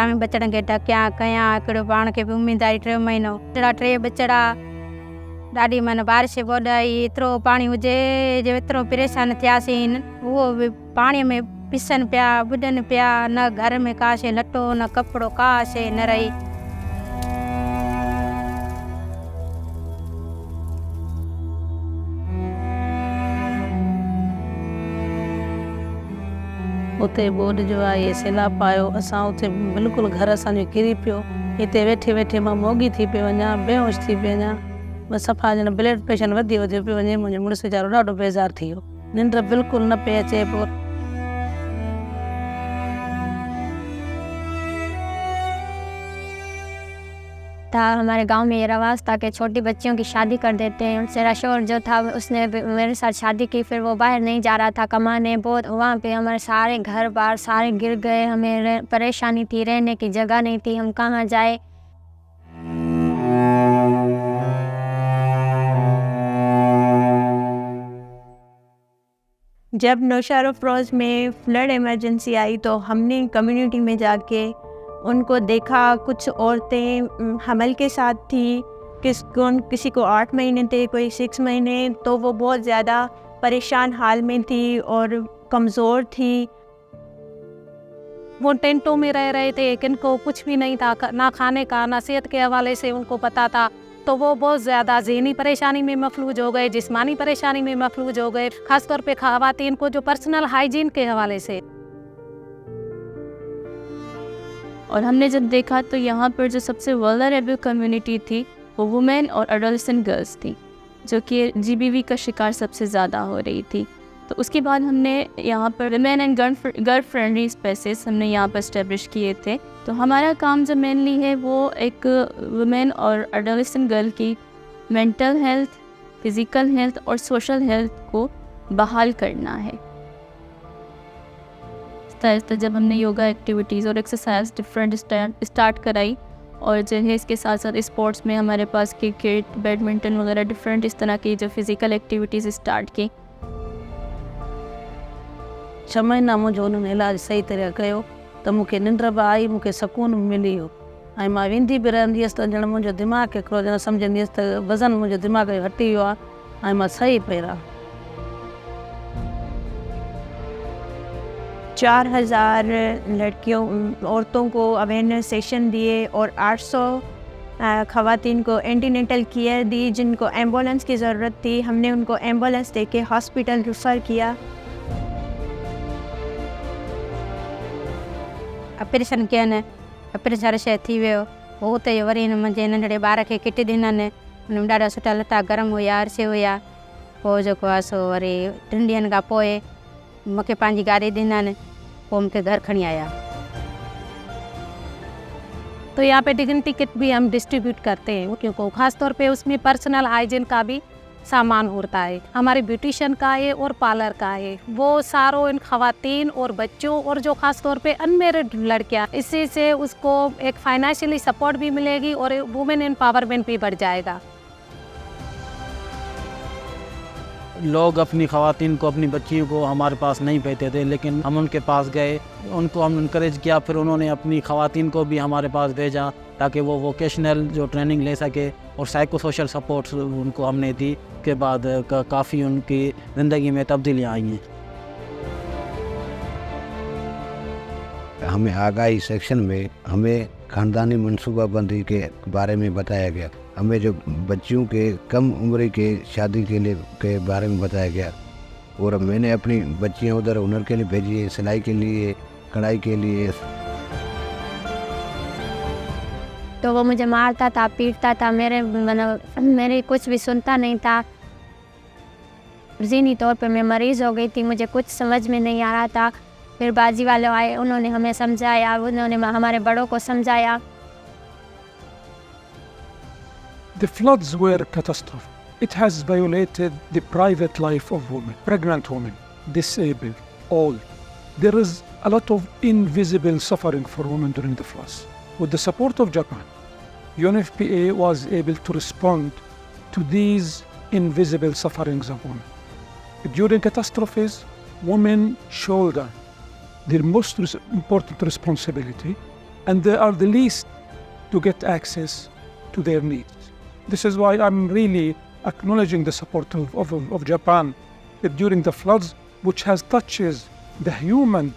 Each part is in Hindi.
बचड़ा में बचड़नि खे ढकियां कयां, हिकिड़ो पाण खे बि उमेद आई 3 महीनो टे बचड़ा। ॾाढी माना बारिश वॾाई, एतिरो पाणी हुजे जो एतिरो परेशान थियासीं। उहो बि पाणीअ में पिसनि पिया, ॿुॾनि पिया, न घर में का शइ लटो न कपिड़ो का शइ न रही। उते बोर्ड जो आहे सैलाब आयो, असां उते बिल्कुलु घर असांजो किरी पियो। हिते वेठे वेठे मां मोगी थी पई वञा, बेहोश थी पई वञा, बसि सफ़ा ॼण ब्लड प्रेशर वधी पियो वञे। मुंहिंजो मुड़ुसु वीचारो ॾाढो बेज़ारु थी वियो, निंड बिल्कुलु न पई अचे पोइ। हमारे गांव में ये रवाज था कि छोटी बच्चियों की शादी कर देते हैं। मेरा शोहर जो था उसने मेरे साथ शादी की, फिर वो बाहर नहीं जा रहा था कमाने, बहुत वहाँ पे हमारे सारे घर बार सारे गिर गए। हमें परेशानी थी, रहने की जगह नहीं थी, हम कहाँ जाए। जब नौशहरा अफरोज़ में फ्लड इमरजेंसी आई तो हमने कम्युनिटी में जाके उनको देखा। कुछ औरतें हमल के साथ थी, किसी को 8 महीने थे, कोई 6 महीने, तो वो बहुत ज़्यादा परेशान हाल में थी और कमज़ोर थी। वो टेंटों में रह रहे थे, किनको कुछ भी नहीं था, ना खाने का ना सेहत के हवाले से उनको पता था। तो वो बहुत ज़्यादा ज़हनी परेशानी में मफलूज हो गए, जिस्मानी परेशानी में मफलूज हो गए, ख़ासतौर पे ख़वातीन को जो पर्सनल हाइजीन के हवाले से। और हमने जब देखा तो यहाँ पर जो सबसे वल्नरेबल कम्युनिटी थी वो वुमेन और एडोलेसेंट गर्ल्स थी, जो कि GBV का शिकार सबसे ज़्यादा हो रही थी। तो उसके बाद हमने यहाँ पर women and girl friendly spaces हमने यहाँ पर इस्टेब्लिश किए थे। तो हमारा काम जो मेनली है वो एक वुमेन और एडोलेसेंट गर्ल की मेंटल हेल्थ, फिज़िकल हेल्थ और सोशल हेल्थ को बहाल करना है। तो जब हमने योगा एक्टिविटीज़ और एक्सरसाइज डिफरेंट स्टार्ट कराई, और जो है इसके साथ साथ स्पोर्ट्स में हमारे पास क्रिकेट, बैडमिंटन वगैरह डिफरेंट इस तरह की जो फिज़िकल एक्टिविटीज़ स्टार्ट की। 6 महीना मुंहिंजो उन्हनि इलाजु सही तरह कयो त मूंखे निंड बि आई, मूंखे सुकून बि मिली वियो। ऐं मां वेंदी बि रहंदी हुअसि त ॼण मुंहिंजो दिमाग़ हिकिड़ो ॼण सम्झंदी हुअसि त वज़न मुंहिंजो दिमाग़ जो हटी वियो आहे ऐं मां सही पई रहां। 4000 औरतों को अवेयरनेस सेशन दिए और 800 ख़वातीन को एंटीनेटल केयर दी जिनको एम्बुलेंस की ज़रूरत थी। हमने उनको एम्बुलेंस देके हॉस्पिटल रेफ़र किया। ऑपरेशन कयनि, ऑपरेशन शइ थी वियो। पोइ हुते वरी मुंहिंजे नंढड़े ॿार खे किट ॾिननि, हुन में ॾाढा सुठा लता गरम हुया, अरिसे हुया। पोइ जेको आहे सो वरी 3 ॾींहंनि खां पोइ मूंखे पंहिंजी गाॾी ॾिननि, पोइ मूंखे घर खणी आया। तो यहाँ पे डिग्निटी किट भी हम डिस्ट्रीब्यूट करते हैं, क्योंकि ख़ासतौर पे उसमें पर्सनल हाइजीन का भी सामान होता है। हमारे ब्यूटिशियन का है और पार्लर का है, वो सारों इन ख़वातीन और बच्चों और जो ख़ास तौर पे अनमेरिड लड़कियाँ, इसी से उसको एक फाइनेंशियली सपोर्ट भी मिलेगी और वुमेन एम्पावरमेंट भी बढ़ जाएगा। लोग अपनी ख़वातीन को, अपनी बच्चियों को हमारे पास नहीं भेजते थे, लेकिन हम उनके पास गए, उनको हम इनकरेज किया, फिर उन्होंने अपनी ख़वातीन को भी हमारे पास भेजा ताकि वो वोकेशनल जो ट्रेनिंग ले सके, और साइको सोशल सपोर्ट उनको हमने दी। के बाद काफ़ी उनकी ज़िंदगी में तब्दीलियाँ आई हैं। हमें आगाही सेक्शन में हमें ख़ानदानी मनसूबाबंदी के बारे में बताया गया। हमें जो बच्चियों के कम उम्र के शादी के बारे में बताया गया, और मैंने अपनी बच्चियां उधर हुनर के लिए भेजी है, सिलाई के लिए, कढ़ाई के लिए। तो वो मुझे मारता था, पीटता था, मेरे कुछ भी सुनता नहीं था। ज़हनी तौर पे मैं मरीज़ हो गई थी, मुझे कुछ समझ में नहीं आ रहा था। फिर बाजी वाले आए, उन्होंने हमें समझाया, उन्होंने हमारे बड़ों को समझाया। The floods were a catastrophe. It has violated the private life of women, pregnant women, disabled, old. There is a lot of invisible suffering for women during the floods. With the support of Japan, UNFPA was able to respond to these invisible sufferings of women. During catastrophes, women shoulder their most important responsibility and they are the least to get access to their needs. This is why I'm really acknowledging the support of Japan during the floods, which has touches the human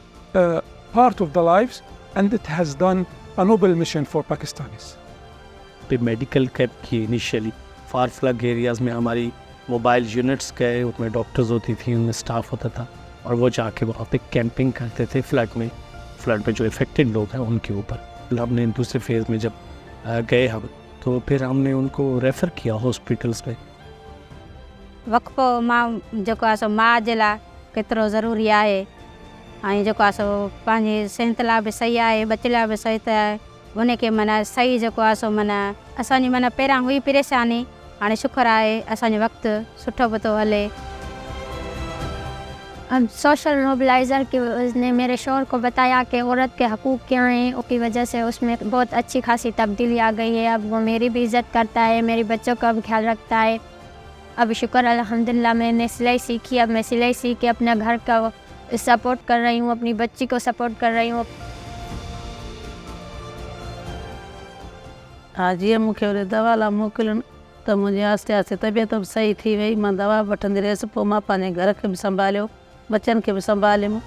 part of the lives, and it has done a noble mission for Pakistanis. पे मेडिकल कैंप की इनिशियली फार फ्लग एरियाज़ में हमारी मोबाइल यूनिट्स गए, उसमें डॉक्टर्स होती थी, उनमें स्टाफ होता था, और वो जाके वहाँ पे कैंपिंग करते थे फ्लड में जो इफ़ेक्टेड लोग हैं उनके ऊपर। हमने दूसरे फेज़ में जब गए हम, तो फिर हमने उनको रेफ़र किया हॉस्पिटल्स में। वक़्फ़ो मां जेको आहे सो माउ जे लाइ केतिरो ज़रूरी आहे, ऐं जेको आहे सो पंहिंजी सिहत लाइ बि सही आहे, बचे लाइ बि सही त आहे। उनखे माना सही जेको आहे सो माना असांजी माना पहिरां हुई परेशानी, हाणे शुक्र आहे असांजो वक़्तु सुठो बि थो हले। अब सोशल मोबिलाइज़र की उसने मेरे शौहर को बताया कि औरत के हकूक़ क्या हैं, उसकी वजह से उसमें बहुत अच्छी खासी तब्दीली आ गई है। अब वो मेरी भी इज़्ज़त करता है, मेरी बच्चों का भी ख्याल रखता है। अब शुक्र अल्हम्दुलिल्लाह मैंने सिलाई सीखी, अब मैं सिलाई सीख के अपना घर का सपोर्ट कर रही हूँ, अपनी बच्ची को सपोर्ट कर रही हूँ। हाँ जी, मूंखे वरी दवा लाइ मोकिलियो त मुंहिंजी आस्ते आस्ते तबियत बि सही थी वई। मां दवा वठंदी रहियसि, पोइ मां पंहिंजे घर खे बि संभालियो, बच्चनि खे बि संभालियो।